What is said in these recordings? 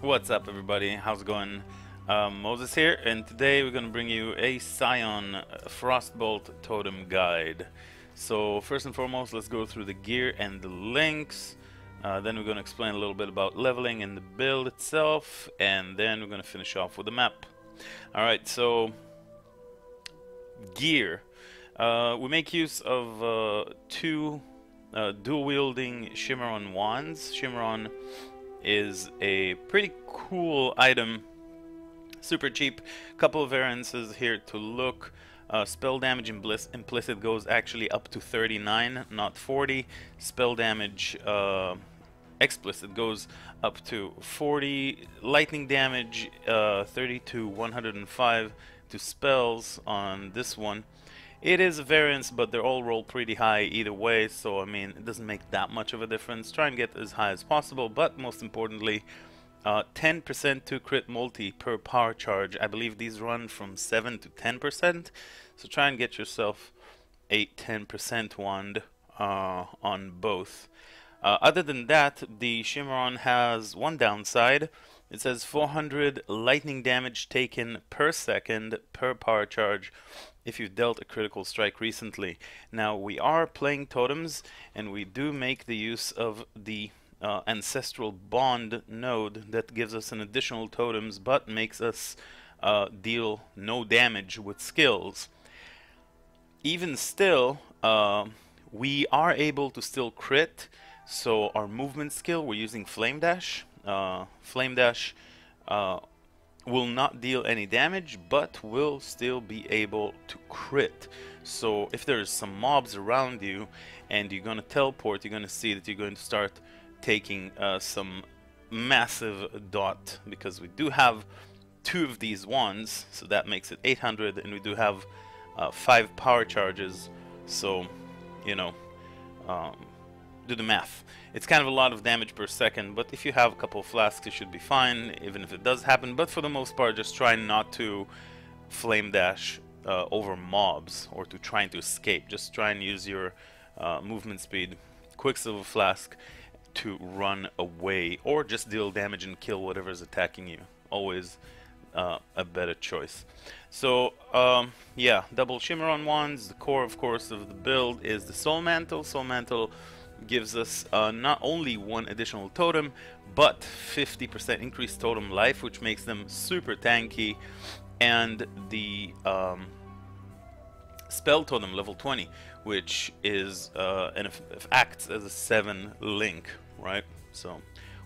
What's up, everybody? How's it going? Moses here, and today we're going to bring you a Scion Frostbolt Totem Guide. So, first and foremost, let's go through the gear and the links. Then we're going to explain a little bit about leveling and the build itself, and then we're going to finish off with the map. Alright, so gear. We make use of two dual-wielding Shimmeron wands. Shimmeron is a pretty cool item, super cheap. Couple of variances here to look. Spell damage implicit goes actually up to 39, not 40. Spell damage explicit goes up to 40. Lightning damage 30 to 105 to spells on this one. It is a variance, but they're all rolled pretty high either way, so I mean, it doesn't make that much of a difference. Try and get as high as possible, but most importantly, 10% to crit multi per power charge. I believe these run from 7 to 10%, so try and get yourself a 10% wand on both. Other than that, the Shimmeron has one downside. It says 400 lightning damage taken per second per power charge if you've dealt a critical strike recently. Now, we are playing totems, and we do make the use of the ancestral bond node that gives us an additional totems, but makes us deal no damage with skills. Even still, we are able to still crit, so our movement skill, we're using Flame Dash. Flame Dash will not deal any damage, but will still be able to crit. So if there's some mobs around you and you're gonna teleport, you're gonna see that you're going to start taking some massive dot, because we do have two of these wands, so that makes it 800, and we do have 5 power charges, so you know, do the math. It's kind of a lot of damage per second, but if you have a couple of flasks, it should be fine, even if it does happen. But for the most part, just try not to flame dash over mobs or to trying to escape. Just try and use your movement speed, Quicksilver Flask, to run away, or just deal damage and kill whatever is attacking you. Always a better choice. So yeah, double Shimmeron wands. The core, of course, of the build is the Soul Mantle. Soul Mantle gives us not only one additional totem, but 50% increased totem life, which makes them super tanky, and the spell totem level 20, which is and acts as a 7 link, right? So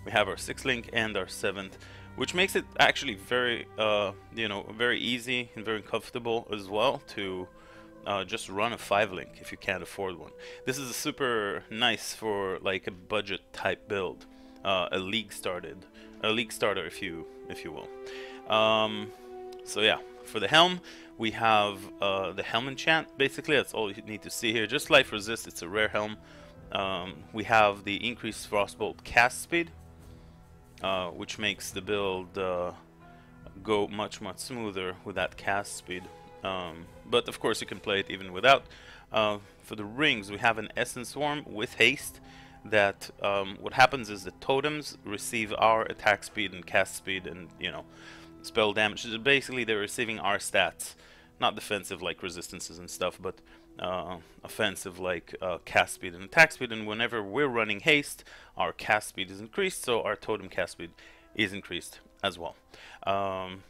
we have our 6th link and our 7th, which makes it actually very you know, very easy and very comfortable as well to just run a 5 link if you can't afford one. This is super nice for like a budget type build, a league starter if you will. So yeah, for the Helm we have the Helm enchant. Basically that's all you need to see here. Just life resist, it's a rare Helm. We have the increased Frostbolt cast speed, which makes the build go much smoother with that cast speed. But of course you can play it even without. For the rings, we have an Essence Swarm with haste that what happens is the totems receive our attack speed and cast speed and, you know, spell damage. So basically they're receiving our stats, not defensive like resistances and stuff, but offensive like cast speed and attack speed. And whenever we're running haste, our cast speed is increased, so our totem cast speed is increased as well.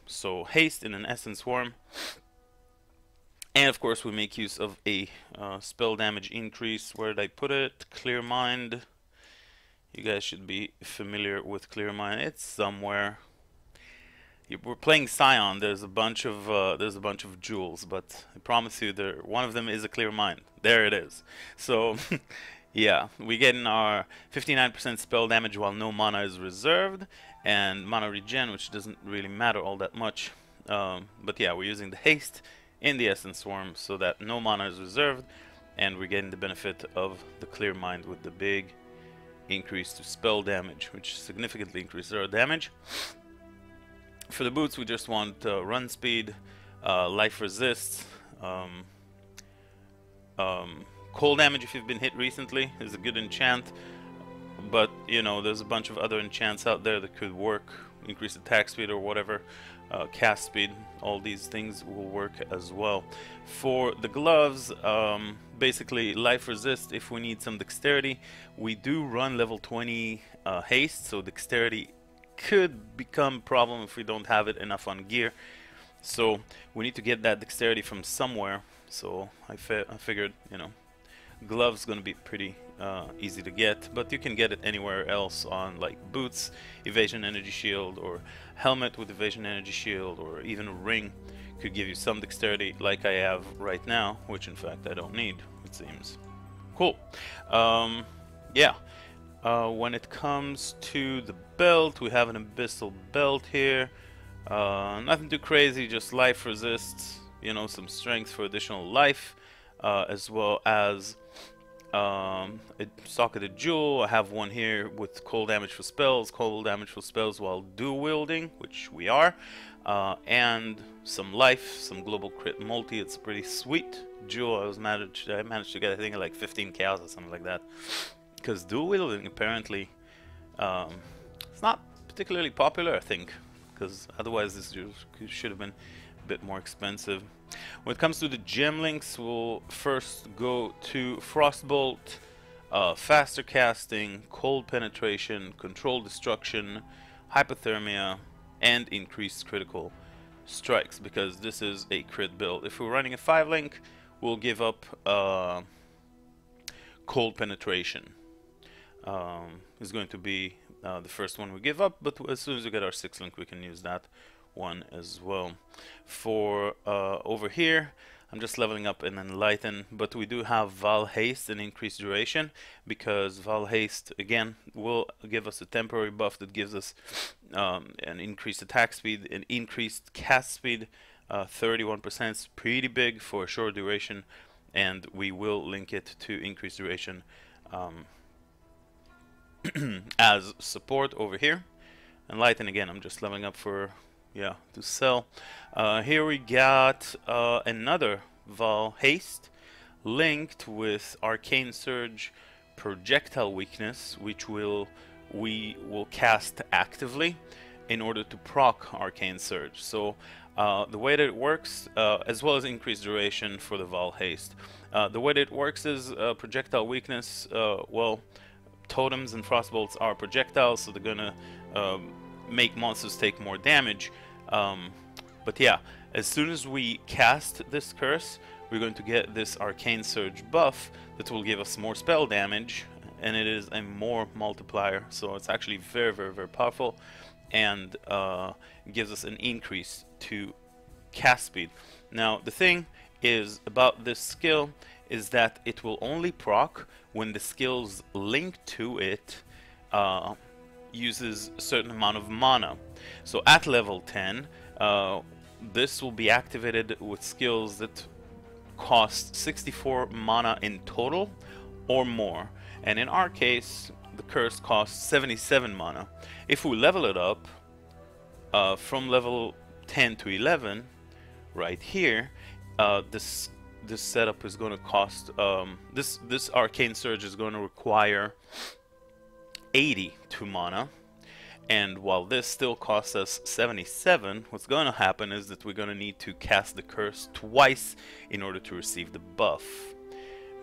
So haste in an Essence Swarm. And of course we make use of a spell damage increase. Where did I put it? Clear Mind. You guys should be familiar with Clear Mind. It's somewhere. We're playing Scion. There's a bunch of jewels, but I promise you, one of them is a Clear Mind. There it is. So yeah, we get in our 59% spell damage while no mana is reserved, and mana regen, which doesn't really matter all that much. But yeah, we're using the haste in the Essence Swarm so that no mana is reserved, and we're getting the benefit of the Clear Mind with the big increase to spell damage, which significantly increases our damage. For the boots, we just want run speed, life resist, cold damage if you've been hit recently is a good enchant. but you know, there's a bunch of other enchants out there that could work. Increase attack speed or whatever, cast speed, all these things will work as well. For the gloves, basically life resist if we need some dexterity. We do run level 20 haste, so dexterity could become a problem if we don't have it enough on gear. So we need to get that dexterity from somewhere. So I figured, you know, gloves gonna be pretty easy to get, but you can get it anywhere else on like boots, evasion energy shield, or helmet with evasion energy shield, or even a ring could give you some dexterity like I have right now, which in fact I don't need, it seems. Cool. Yeah. When it comes to the belt, we have an abyssal belt here. Nothing too crazy, just life resists, you know, some strength for additional life, as well as a socketed jewel. I have one here with cold damage for spells, while dual wielding, which we are, and some life, some global crit multi. It's a pretty sweet jewel. I managed to get, I think, like 15 cows or something like that, because dual wielding apparently it's not particularly popular, I think, because otherwise this should have been a bit more expensive. When it comes to the gem links, we'll first go to Frostbolt, faster casting, cold penetration, controlled destruction, hypothermia, and increased critical strikes, because this is a crit build. If we're running a 5 link, we'll give up cold penetration. Is going to be the first one we give up, but as soon as we get our 6 link, we can use that one as well. For over here, I'm just leveling up an Enlighten, but we do have Val Haste and increased duration, because Val Haste again will give us a temporary buff that gives us an increased attack speed, an increased cast speed. 31% is pretty big for a short duration, and we will link it to increased duration as support over here. Enlighten again, I'm just leveling up for to sell. Here we got another Val Haste linked with Arcane Surge projectile weakness, which we will cast actively in order to proc Arcane Surge. So the way that it works, as well as increased duration for the Val Haste, the way that it works is projectile weakness. Well, totems and frostbolts are projectiles, so they're gonna make monsters take more damage. But yeah, as soon as we cast this curse, we're going to get this Arcane Surge buff that will give us more spell damage, and it is a more multiplier, so it's actually very, very, very powerful, and gives us an increase to cast speed. Now, the thing is about this skill is that it will only proc when the skills linked to it uses a certain amount of mana. So at level 10, this will be activated with skills that cost 64 mana in total or more. And in our case, the curse costs 77 mana. If we level it up from level 10 to 11, right here, this setup is going to cost this Arcane Surge is going to require 82 mana, and while this still costs us 77, what's going to happen is that we're going to need to cast the curse twice in order to receive the buff.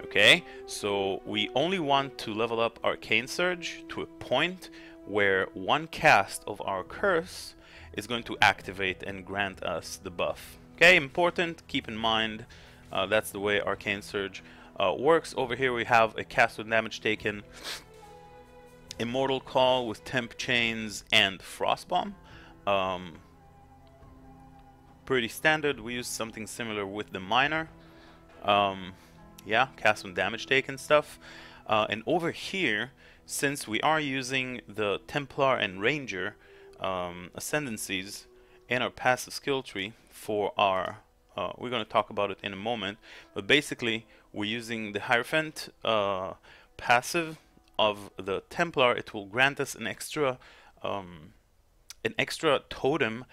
Okay, so we only want to level up Arcane Surge to a point where one cast of our curse is going to activate and grant us the buff. Okay, important, keep in mind. That's the way Arcane Surge works. Over here we have a cast with damage taken, Immortal Call with Temp Chains and Frostbomb. Pretty standard. We use something similar with the Miner. Yeah, cast with damage taken stuff. And over here, since we are using the Templar and Ranger ascendancies in our passive skill tree for our we're going to talk about it in a moment, but basically we're using the Hierophant passive of the Templar. It will grant us an extra totem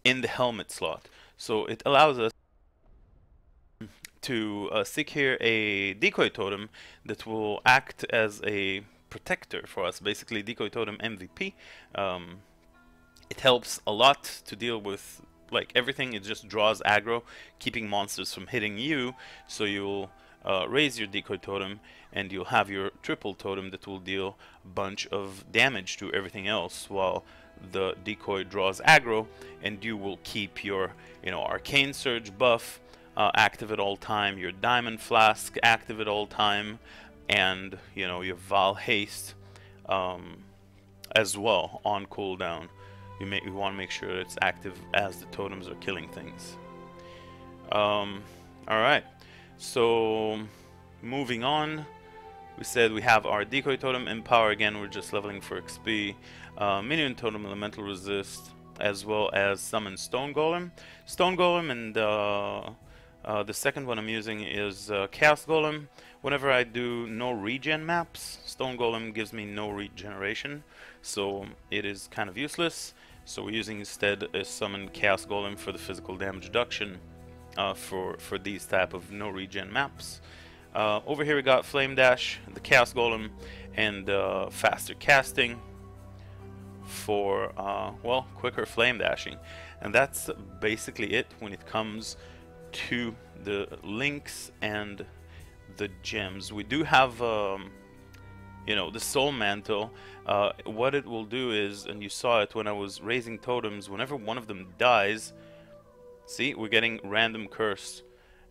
in the helmet slot, so it allows us to seek here a decoy totem that will act as a protector for us, basically Decoy Totem MVP. It helps a lot to deal with like everything. It just draws aggro, keeping monsters from hitting you, so you'll raise your Decoy Totem and you'll have your triple totem that will deal a bunch of damage to everything else while the decoy draws aggro, and you will keep your Arcane Surge buff active at all time, your Diamond Flask active at all time, and your Val Haste as well on cooldown. You want to make sure it's active as the totems are killing things. Alright, so moving on, we said we have our Decoy Totem Empower. Again, we're just leveling for XP. Minion Totem Elemental Resist, as well as Summon Stone Golem. Stone Golem, and the second one I'm using is Chaos Golem. Whenever I do no regen maps, Stone Golem gives me no regeneration, so it is kind of useless. So we're using instead a Summon Chaos Golem for the physical damage reduction for these type of no regen maps. Over here we got Flame Dash, the Chaos Golem, and faster casting for well, quicker flame dashing. And that's basically it when it comes to the links and the gems. We do have the Soul Mantle. What it will do is, and you saw it when I was raising totems, whenever one of them dies, see, we're getting random curse,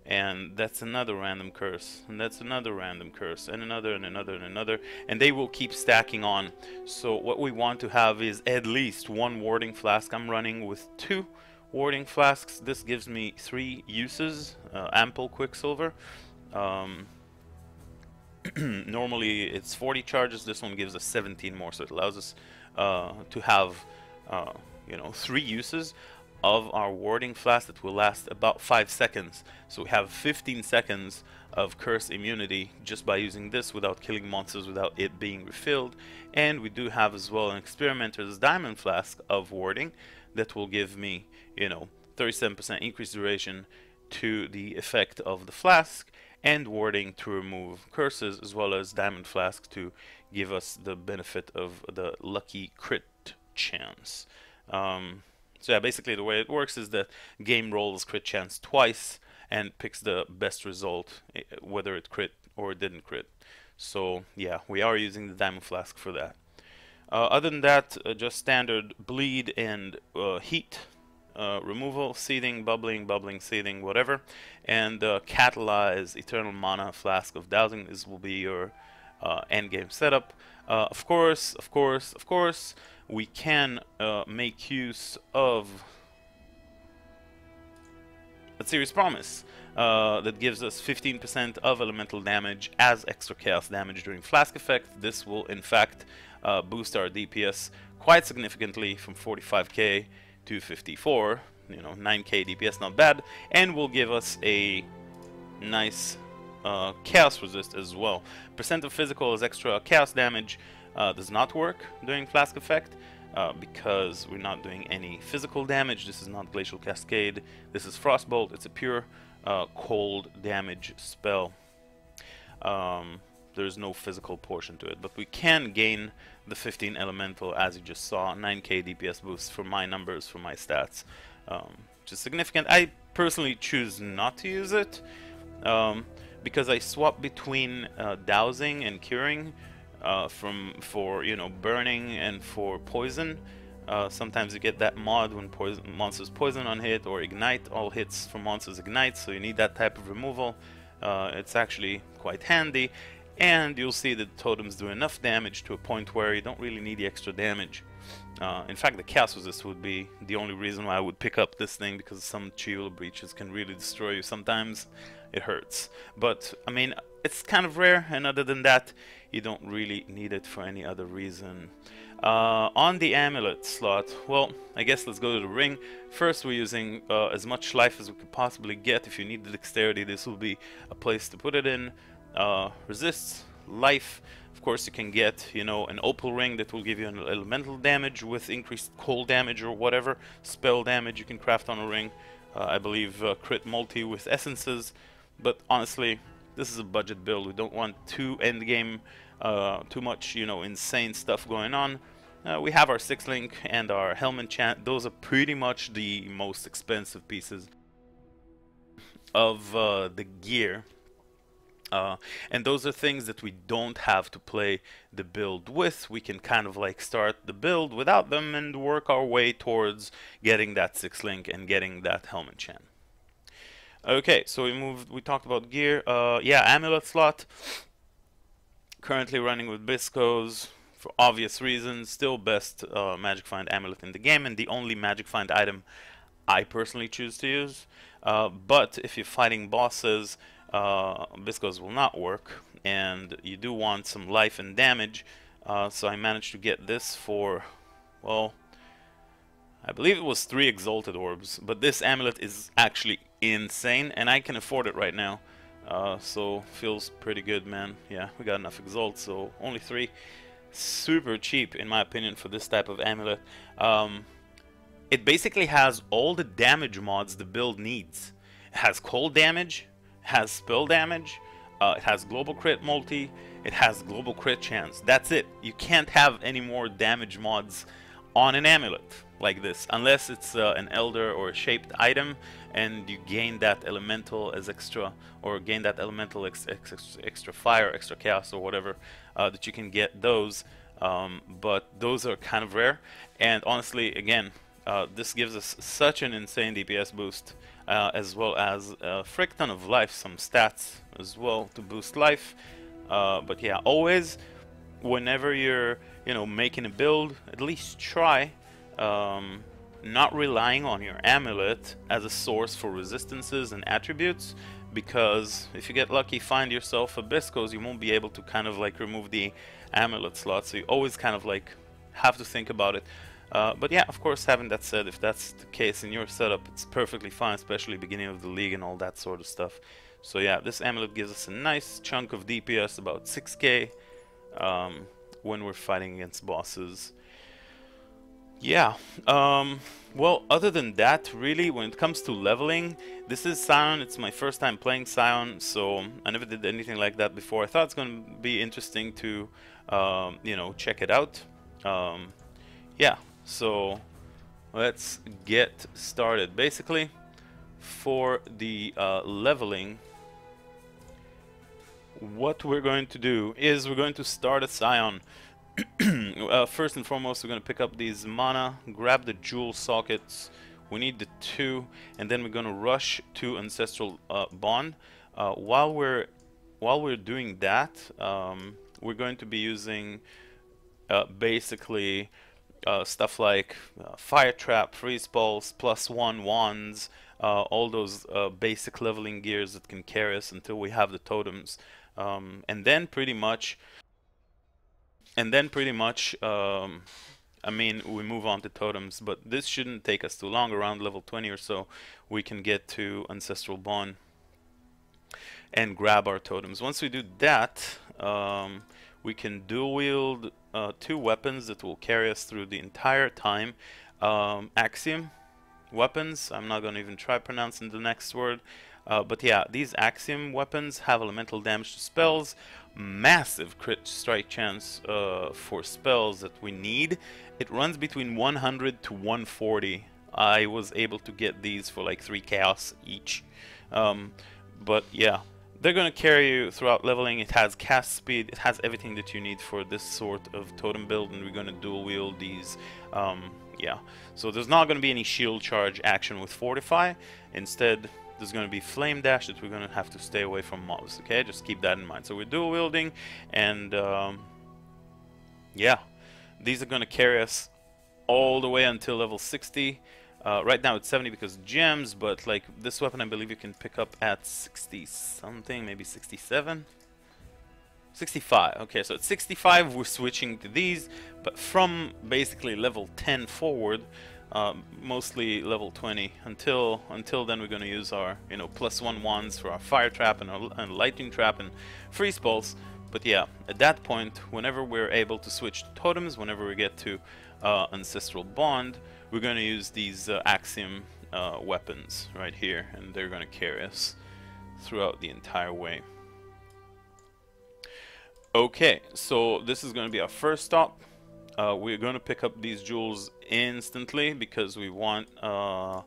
and that's another random curse, and that's another random curse, and another, and another, and another, and they will keep stacking on. So what we want to have is at least one warding flask. I'm running with 2 warding flasks. This gives me 3 uses, ample Quicksilver. Normally it's 40 charges. This one gives us 17 more, so it allows us to have 3 uses of our warding flask that will last about 5 seconds. So we have 15 seconds of curse immunity just by using this without killing monsters, without it being refilled. And we do have as well an Experimenter's Diamond Flask of warding that will give me 37% increased duration to the effect of the flask, and warding to remove curses, as well as Diamond Flask to give us the benefit of the lucky crit chance. So yeah, basically the way it works is that game rolls crit chance twice and picks the best result, whether it crit or didn't crit. So yeah, we are using the Diamond Flask for that. Other than that, just standard bleed and heat removal, seething, bubbling, seething, whatever, and catalyze Eternal Mana Flask of Dowsing. This will be your endgame setup. Of course, we can make use of a Serious Promise that gives us 15% of elemental damage as extra chaos damage during flask effect. This will in fact boost our DPS quite significantly from 45k to 54, 9k DPS, not bad, and will give us a nice chaos resist as well. Percent of physical as extra chaos damage does not work during flask effect because we're not doing any physical damage. This is not Glacial Cascade, this is Frostbolt. It's a pure cold damage spell. There's no physical portion to it, but we can gain the 15 elemental, as you just saw, 9k DPS boost for my numbers, for my stats, which is significant. I personally choose not to use it because I swap between dowsing and curing for burning and for poison. Sometimes you get that mod when monsters poison on hit, or ignite. All hits from monsters ignite, so you need that type of removal. It's actually quite handy. And you'll see that totems do enough damage to a point where you don't really need the extra damage. In fact, the Chaos Resist would be the only reason why I would pick up this thing, because some Chill breaches can really destroy you. Sometimes it hurts. But, I mean, it's kind of rare, and other than that, you don't really need it for any other reason. On the Amulet slot, well, I guess let's go to the ring. First, we're using as much life as we could possibly get. If you need the dexterity, this will be a place to put it in. Resists life. Of course, you can get an opal ring that will give you an elemental damage with increased cold damage or whatever spell damage you can craft on a ring. I believe crit multi with essences, but honestly, this is a budget build. We don't want 2 endgame too much, you know, insane stuff going on, we have our 6 link and our Helm enchant. Those are pretty much the most expensive pieces of the gear. And those are things that we don't have to play the build with. We can kind of like start the build without them and work our way towards getting that 6 link and getting that Helm enchant. Okay, so we talked about gear. Yeah, Amulet slot. Currently running with Biscos for obvious reasons. Still best Magic Find Amulet in the game, and the only Magic Find item I personally choose to use. But if you're fighting bosses, Biscos will not work, and you do want some life and damage. So I managed to get this for, well, I believe it was 3 Exalted Orbs, but this amulet is actually insane, and I can afford it right now. So feels pretty good, man. Yeah, we got enough Exalt, so only 3. Super cheap, in my opinion, for this type of amulet. It basically has all the damage mods the build needs. It has cold damage, has spell damage, it has global crit multi, it has global crit chance. That's it. You can't have any more damage mods on an amulet like this, unless it's an elder or a shaped item and you gain that elemental as extra, or gain that elemental extra fire, extra chaos, or whatever, that you can get those. But those are kind of rare, and honestly, again, this gives us such an insane DPS boost, as well as a frick ton of life, some stats as well to boost life. But yeah, always, whenever you're, you know, making a build, at least try not relying on your amulet as a source for resistances and attributes, because if you get lucky, find yourself a Biscos, you won't be able to kind of like remove the amulet slot, so you always kind of like have to think about it. But yeah, of course, having that said, if that's the case in your setup, it's perfectly fine, especially beginning of the league and all that sort of stuff. So yeah, this amulet gives us a nice chunk of DPS, about 6k, when we're fighting against bosses. Yeah, well, other than that, really, when it comes to leveling, this is Scion. It's my first time playing Scion, so I never did anything like that before. I thought it's going to be interesting to, you know, check it out. Yeah, so let's get started. Basically, for the leveling, what we're going to do is we're going to start a Scion. First and foremost, we're going to pick up these mana, grab the jewel sockets. We need the 2, and then we're going to rush to Ancestral Bond. While we're doing that, we're going to be using basically stuff like Fire Trap, Freeze Pulse, +1 wands, all those basic leveling gears that can carry us until we have the totems, and then pretty much. I mean, we move on to totems, but this shouldn't take us too long. Around level 20 or so, we can get to Ancestral Bond and grab our totems. Once we do that, we can dual wield 2 weapons that will carry us through the entire time. Axiom weapons, I'm not going to even try pronouncing the next word. But yeah, these Axiom weapons have elemental damage to spells, massive crit strike chance for spells that we need. It runs between 100 to 140. I was able to get these for like 3 chaos each. But yeah, they're going to carry you throughout leveling. It has cast speed, it has everything that you need for this sort of totem build, and we're going to dual wield these. Yeah, so there's not going to be any shield charge action with Fortify. Instead, there's going to be Flame Dash that we're going to have to stay away from mobs, okay? Just keep that in mind. So we're dual wielding, and yeah, these are going to carry us all the way until level 60. Right now it's 70 because gems, but like this weapon I believe you can pick up at 60 something, maybe 67? 65. Okay, so at 65 we're switching to these, but from basically level 10 forward, mostly level 20. Until then, we're going to use our, you know, +1 wands for our Fire Trap and Lightning Trap and Freeze Pulse. But yeah, at that point, whenever we're able to switch to totems, whenever we get to Ancestral Bond, we're going to use these Axiom weapons right here, and they're going to carry us throughout the entire way. Okay, so this is going to be our first stop. We're going to pick up these jewels instantly because we want our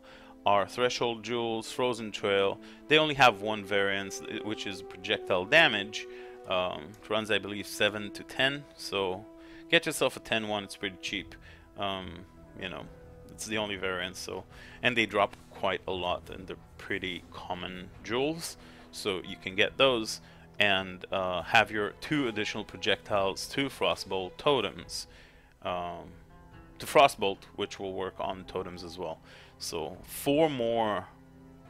threshold jewels, Frozen Trail. They only have one variance, which is projectile damage. It runs, I believe, 7 to 10. So get yourself a 10 one. It's pretty cheap. You know, it's the only variance. So, and they drop quite a lot, and they're pretty common jewels. So you can get those and have your 2 additional projectiles to Frostbolt totems. To Frostbolt, which will work on totems as well. So 4 more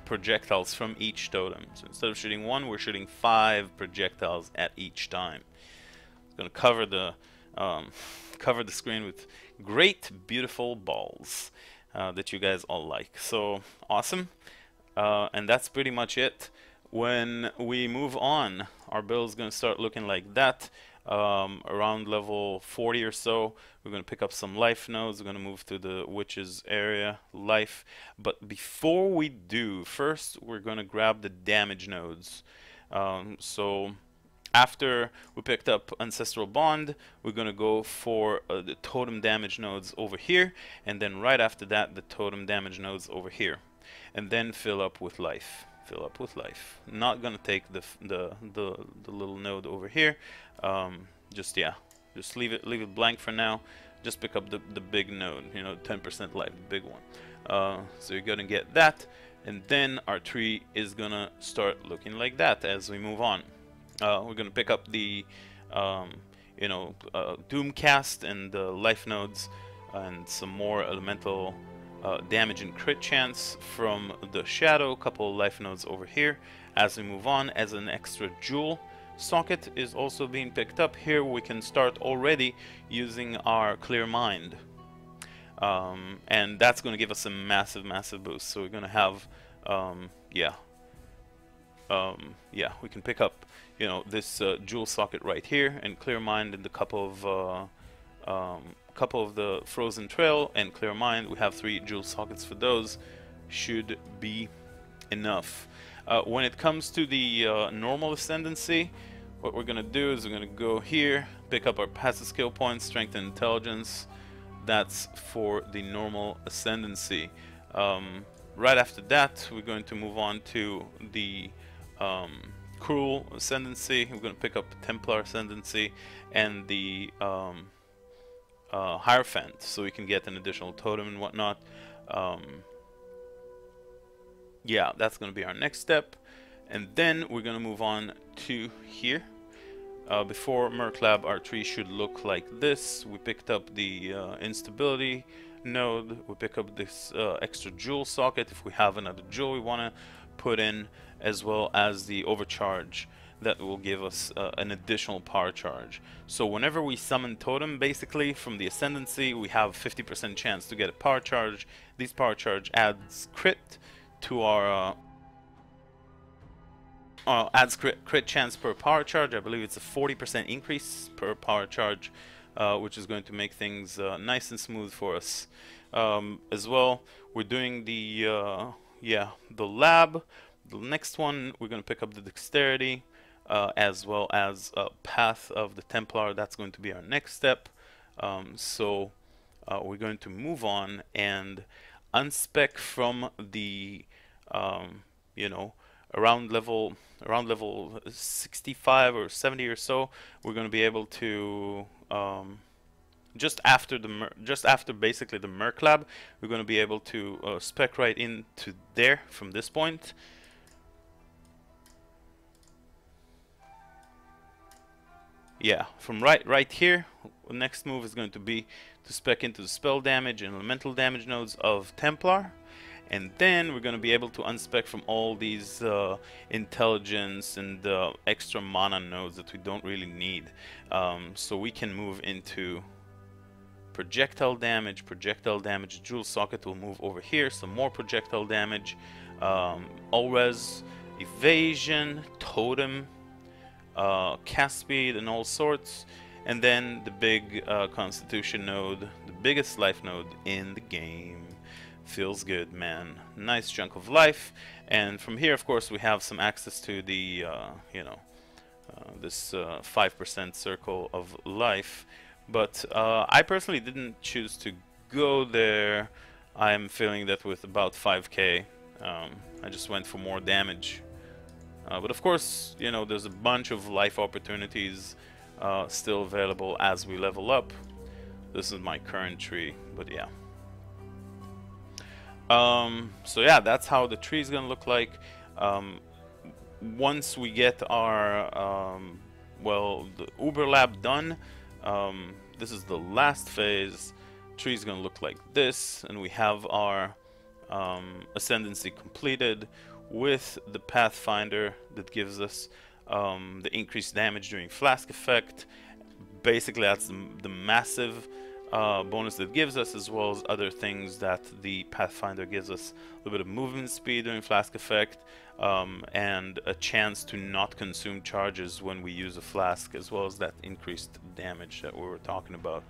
projectiles from each totem. So instead of shooting 1, we're shooting 5 projectiles at each time. It's going to cover the screen with great, beautiful balls that you guys all like. So awesome, and that's pretty much it. When we move on, our build is going to start looking like that. Around level 40 or so, we're going to pick up some life nodes. We're going to move to the witches area life. But before we do, first we're going to grab the damage nodes. So after we picked up Ancestral Bond, we're going to go for the totem damage nodes over here, and then right after that the totem damage nodes over here, and then fill up with life. Fill up with life. Not gonna take the little node over here. Just leave it blank for now. Just pick up the big node, you know, 10% life, the big one. So you're gonna get that, and then our tree is gonna start looking like that as we move on. We're gonna pick up the Doomcast and the life nodes and some more elemental damage and crit chance from the shadow. Couple life nodes over here as we move on. As an extra jewel socket is also being picked up here. We can start already using our Clear Mind, and that's going to give us a massive boost. So we're going to have we can pick up, you know, this jewel socket right here and Clear Mind and the couple of the Frozen Trail and Clear Mind. We have 3 jewel sockets for those. Should be enough. When it comes to the normal ascendancy, what we're gonna do is we're gonna go here, pick up our passive skill points, strength and intelligence. That's for the normal ascendancy. Right after that, we're going to move on to the cruel ascendancy. We're going to pick up the Templar ascendancy and the Hierophant, so we can get an additional totem and whatnot. Yeah, that's going to be our next step, and then we're going to move on to here. Before Merklab, our tree should look like this. We picked up the instability node. We pick up this extra jewel socket if we have another jewel we want to put in, as well as the overcharge that will give us an additional power charge. So whenever we summon totem, basically from the ascendancy, we have 50% chance to get a power charge. This power charge adds crit to our adds crit chance per power charge. I believe it's a 40% increase per power charge, which is going to make things nice and smooth for us. As well, we're doing the lab. The next one, we're going to pick up the dexterity, as well as Path of the Templar. That's going to be our next step. So we're going to move on and unspec from the around level 65 or 70 or so. We're going to be able to just after basically the Merklab, we're going to be able to spec right into there from this point. Yeah, from right here, the next move is going to be to spec into the spell damage and elemental damage nodes of Templar, and then we're going to be able to unspec from all these intelligence and extra mana nodes that we don't really need. So we can move into projectile damage. Jewel socket will move over here. Some more projectile damage, all-res, evasion, totem, cast speed and all sorts, and then the big constitution node, the biggest life node in the game. Feels good, man. Nice chunk of life. And from here, of course, we have some access to the this 5% circle of life. But I personally didn't choose to go there. I'm feeling that with about 5k, I just went for more damage. But of course, you know, there's a bunch of life opportunities still available as we level up. This is my current tree, but yeah. So yeah, that's how the tree is gonna look like. Once we get our well, the Uber lab done, this is the last phase. Tree is gonna look like this, and we have our ascendancy completed with the Pathfinder that gives us the increased damage during flask effect. Basically, that's the massive bonus that gives us, as well as other things that the Pathfinder gives us: a little bit of movement speed during flask effect, and a chance to not consume charges when we use a flask, as well as that increased damage that we were talking about.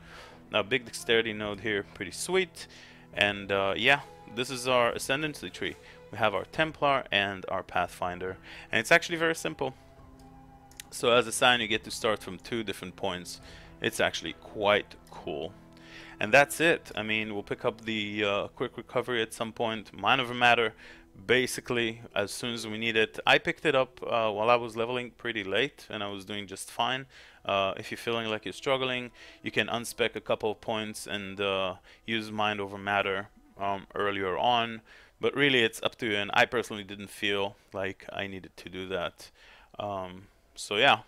Now, big dexterity node here, pretty sweet. And yeah, this is our ascendancy tree. We have our Templar and our Pathfinder, and it's actually very simple. So as a Scion, you get to start from 2 different points. It's actually quite cool. And that's it. I mean, we'll pick up the quick recovery at some point. Minor matter, basically, as soon as we need it. I picked it up while I was leveling pretty late, and I was doing just fine. If you're feeling like you're struggling, you can unspec a couple of points and use mind over matter earlier on. But really, it's up to you, and I personally didn't feel like I needed to do that. So yeah,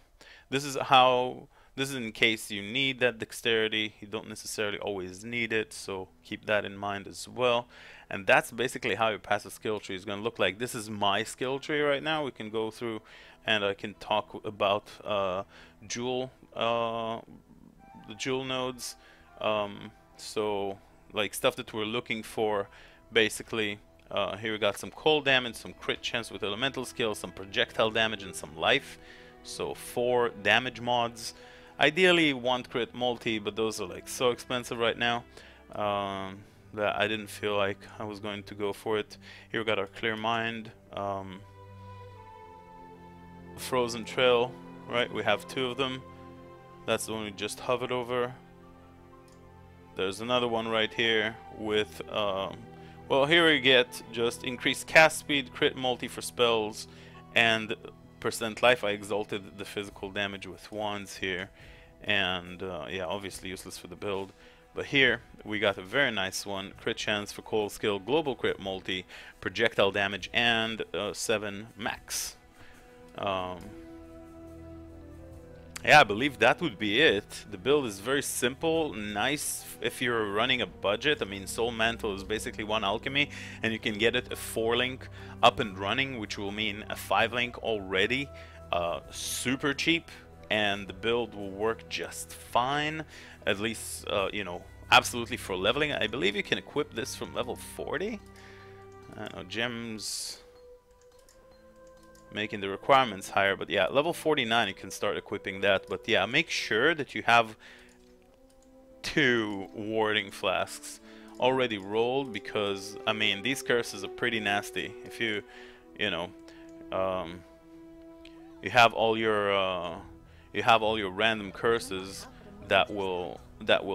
this is how... This is in case you need that dexterity. You don't necessarily always need it, so keep that in mind as well. And that's basically how your passive skill tree is going to look like. This is my skill tree right now. We can go through and I can talk about the jewel nodes. So like stuff that we're looking for, basically. Here we got some cold damage, some crit chance with elemental skill, some projectile damage, and some life. So 4 damage mods. Ideally 1 crit multi, but those are like so expensive right now that I didn't feel like I was going to go for it. Here we got our Clear Mind, Frozen Trail, right? We have 2 of them. That's the one we just hovered over. There's another one right here with, well, here we get just increased cast speed, crit multi for spells, and % life. I exalted the physical damage with wands here, and yeah, obviously useless for the build. But here we got a very nice one: crit chance for cold skill, global crit multi, projectile damage, and 7 max. Yeah, I believe that would be it. The build is very simple, nice if you're running a budget. I mean, Soul Mantle is basically 1 alchemy, and you can get it a 4-link up and running, which will mean a 5-link already, super cheap, and the build will work just fine, at least, you know, absolutely for leveling. I believe you can equip this from level 40. I don't know, gems... making the requirements higher, but yeah, level 49 you can start equipping that. But yeah, make sure that you have 2 warding flasks already rolled, because I mean, these curses are pretty nasty. If you know, you have all your random curses that will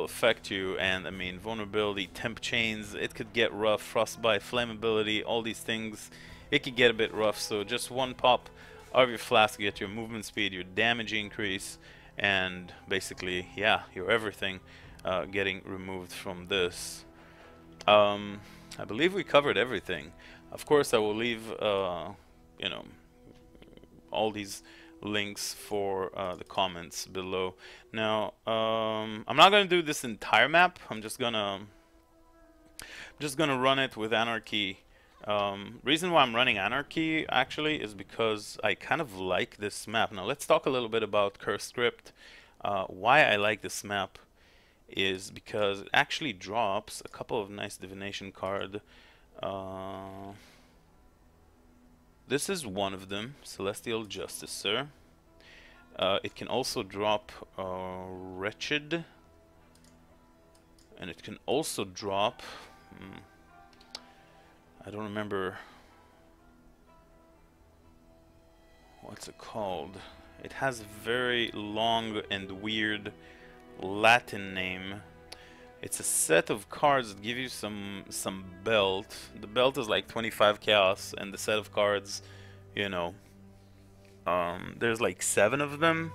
affect you, and I mean, vulnerability, temp chains, it could get rough, frostbite, flammability, all these things. It could get a bit rough, so just 1 pop of your flask to get your movement speed, your damage increase, and basically, yeah, your everything getting removed from this. I believe we covered everything. Of course, I will leave, you know, all these links for the comments below. Now, I'm not gonna do this entire map. I'm just gonna run it with Anarchy. Reason why I'm running Anarchy actually is because I kind of like this map. Now let's talk a little bit about Curse Script. Why I like this map is because it actually drops a couple of nice divination card. This is one of them, Celestial Justicer. It can also drop Wretched, and it can also drop I don't remember what's it called. It has a very long and weird Latin name. It's a set of cards that give you some belt. The belt is like 25 chaos, and the set of cards, you know, there's like 7 of them.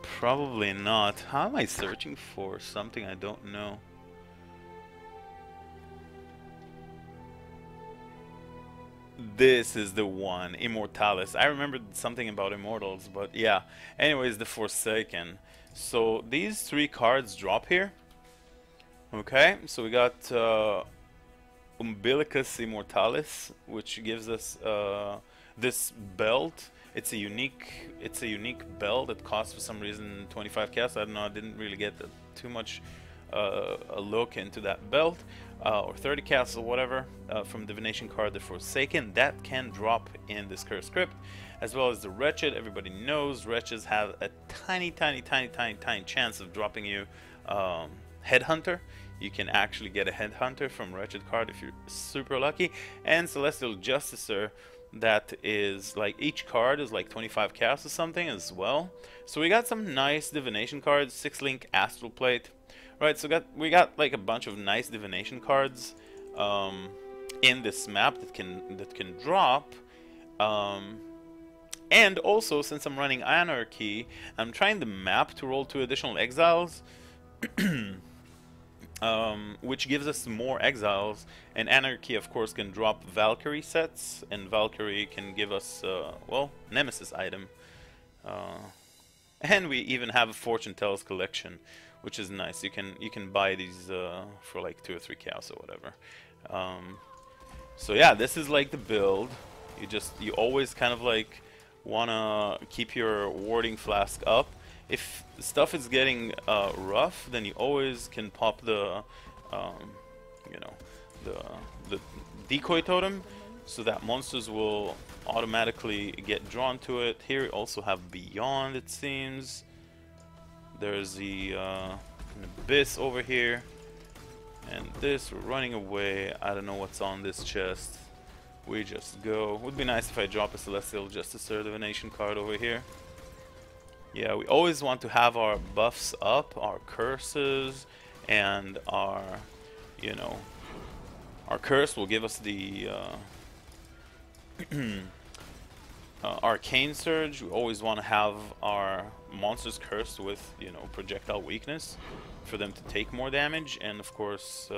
Probably not. How am I searching for something I don't know? This is the one, Immortalis. I remembered something about Immortals, but yeah. Anyways, the Forsaken. So these 3 cards drop here. Okay, so we got Umbilicus Immortalis, which gives us this belt. It's a unique belt that costs for some reason 25 chaos. I don't know. I didn't really get too much a look into that belt, or 30 chaos or whatever from divination card the Forsaken. That can drop in this curse script, as well as the Wretched. Everybody knows Wretches have a tiny chance of dropping you Headhunter. You can actually get a Headhunter from Wretched card if you're super lucky, and Celestial Justicer. That is like each card is like 25 chaos or something as well. So we got some nice divination cards. 6-link Astral Plate, right? So we got like a bunch of nice divination cards in this map that can drop. And also, since I'm running Anarchy, I'm trying the map to roll 2 additional exiles. Which gives us more exiles, and Anarchy of course can drop Valkyrie sets, and Valkyrie can give us well, Nemesis item, and we even have a Fortune Tellers collection, which is nice. You can buy these for like 2 or 3 chaos or whatever. So yeah, this is like the build. You always kind of like wanna keep your warding flask up. If stuff is getting rough, then you always can pop the, you know, the decoy totem, so that monsters will automatically get drawn to it. Here we also have Beyond. It seems there's the an Abyss over here, and this we're running away. I don't know what's on this chest. We just go. Would be nice if I drop a Celestial Justicer Divination card over here. Yeah, we always want to have our buffs up, our curses, and our, you know, our curse will give us the Arcane Surge. We always want to have our monsters cursed with, you know, projectile weakness for them to take more damage, and of course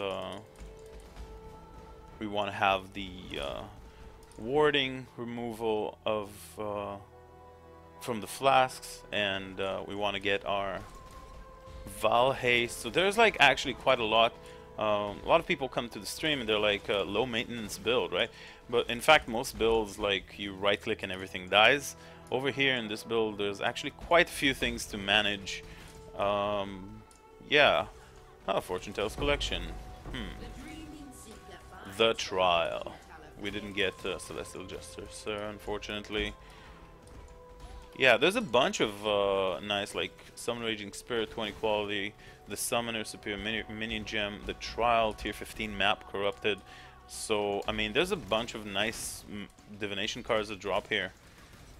we want to have the warding removal of from the flasks, and we want to get our Val Haste. So there's like actually quite a lot. A lot of people come to the stream and they're like low maintenance build, right? But in fact most builds, like you right click and everything dies. Over here in this build there's actually quite a few things to manage. Yeah. Oh, Fortune Tellers collection. The Trial. We didn't get Celestial Justicer, unfortunately. Yeah, there's a bunch of nice, like Summon Raging Spirit 20 quality, the Summoner Superior Minion Gem, the Trial Tier 15 map Corrupted. So I mean, there's a bunch of nice divination cards that drop here.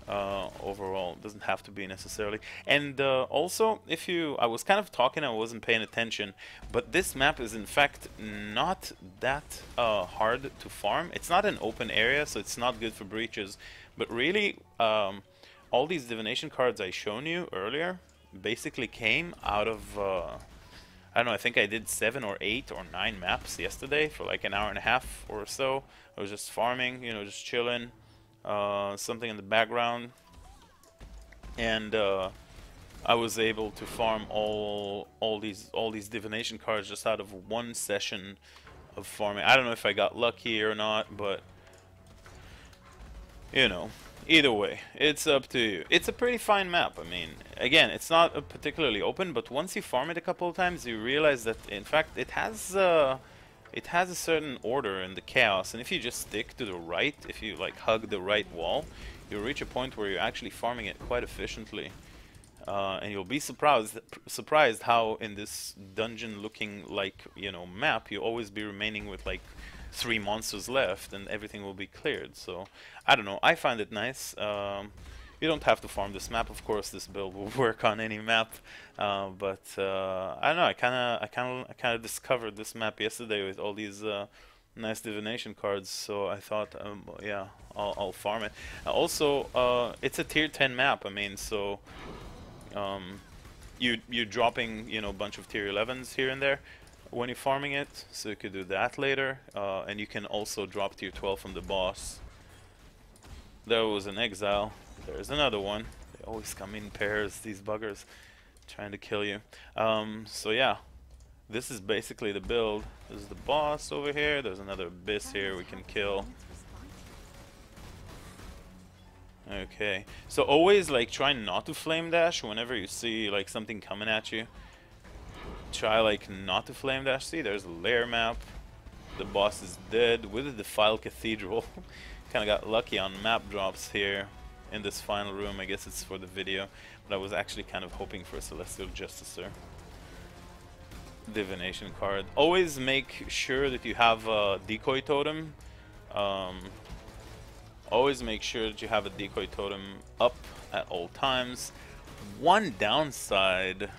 Overall, doesn't have to be necessarily. And also, I was kind of talking, I wasn't paying attention, but this map is in fact not that hard to farm. It's not an open area, so it's not good for breaches. But really, all these divination cards I shown you earlier basically came out of, I don't know, I think I did 7 or 8 or 9 maps yesterday for like an hour and a half or so. I was just farming, you know, just chilling, something in the background, and I was able to farm all these divination cards just out of one session of farming. I don't know if I got lucky or not, but you know, either way, it's up to you. It's a pretty fine map. I mean, again, it's not particularly open, but once you farm it a couple of times, you realize that in fact it has a certain order in the chaos, and if you just stick to the right, if you like hug the right wall, you'll reach a point where you're actually farming it quite efficiently, and you'll be surprised how in this dungeon-looking, like, you know, map, you always be remaining with like 3 monsters left and everything will be cleared. So I don't know, I find it nice. You don't have to farm this map, of course. This build will work on any map, but I don't know. I kind of discovered this map yesterday with all these nice divination cards. So I thought, yeah, I'll farm it. Also, it's a tier 10 map. I mean, so you're dropping, you know, a bunch of tier 11s here and there when you're farming it. So you could do that later, and you can also drop tier 12 from the boss. There was an exile. There's another one. They always come in pairs, these buggers, trying to kill you. So yeah, this is basically the build. This is the boss over here. There's another abyss here we can kill. Okay, so always like try not to flame dash whenever you see like something coming at you. Try like not to flame dash. See, there's a lair map. The boss is dead with the Defiled Cathedral. Kind of got lucky on map drops here in this final room. I guess it's for the video, but I was actually kind of hoping for a Celestial Justicer. Divination card. Always make sure that you have a decoy totem. Always make sure that you have a decoy totem up at all times. One downside,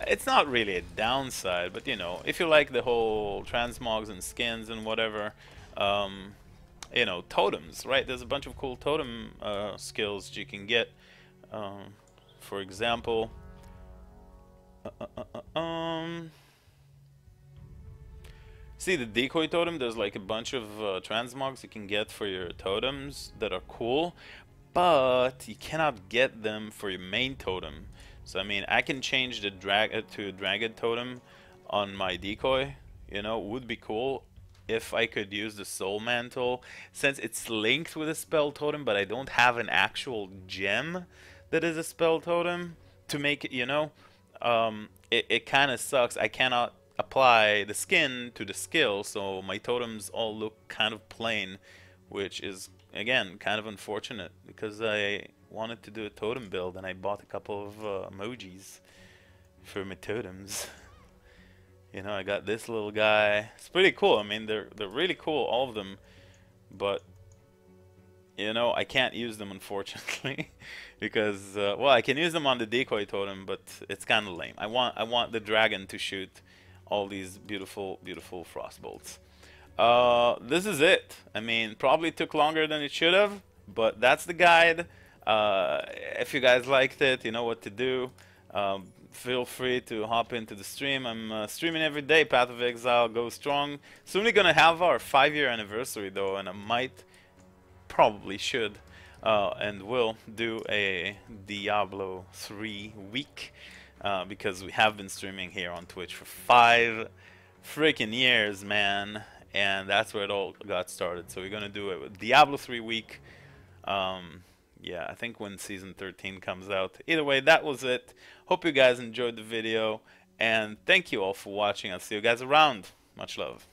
it's not really a downside, but you know, if you like the whole transmogs and skins and whatever, you know, totems, right? There's a bunch of cool totem skills you can get. For example, see the decoy totem, there's like a bunch of transmogs you can get for your totems that are cool, but you cannot get them for your main totem. So I mean, I can change the to a dragon totem on my decoy, you know, would be cool if I could use the soul mantle, since it's linked with a spell totem, but I don't have an actual gem that is a spell totem to make it, you know. It kind of sucks. I cannot apply the skin to the skill, so my totems all look kind of plain, which is again kind of unfortunate because I wanted to do a totem build and I bought a couple of emojis for my totems. You know, I got this little guy. It's pretty cool. I mean, they're really cool, all of them, but you know, I can't use them unfortunately because well, I can use them on the decoy totem, but it's kind of lame. I want the dragon to shoot all these beautiful frostbolts. This is it. I mean, probably took longer than it should have, but that's the guide. If you guys liked it, you know what to do. Feel free to hop into the stream. I'm streaming every day. Path of Exile, go strong. Soon we're gonna have our 5-year anniversary though, and I probably should, and will do a Diablo 3 week because we have been streaming here on Twitch for 5 freaking years, man, and that's where it all got started. So we're gonna do it with Diablo 3 week. Yeah, I think when season 13 comes out. Either way, that was it. Hope you guys enjoyed the video, and thank you all for watching. I'll see you guys around. Much love.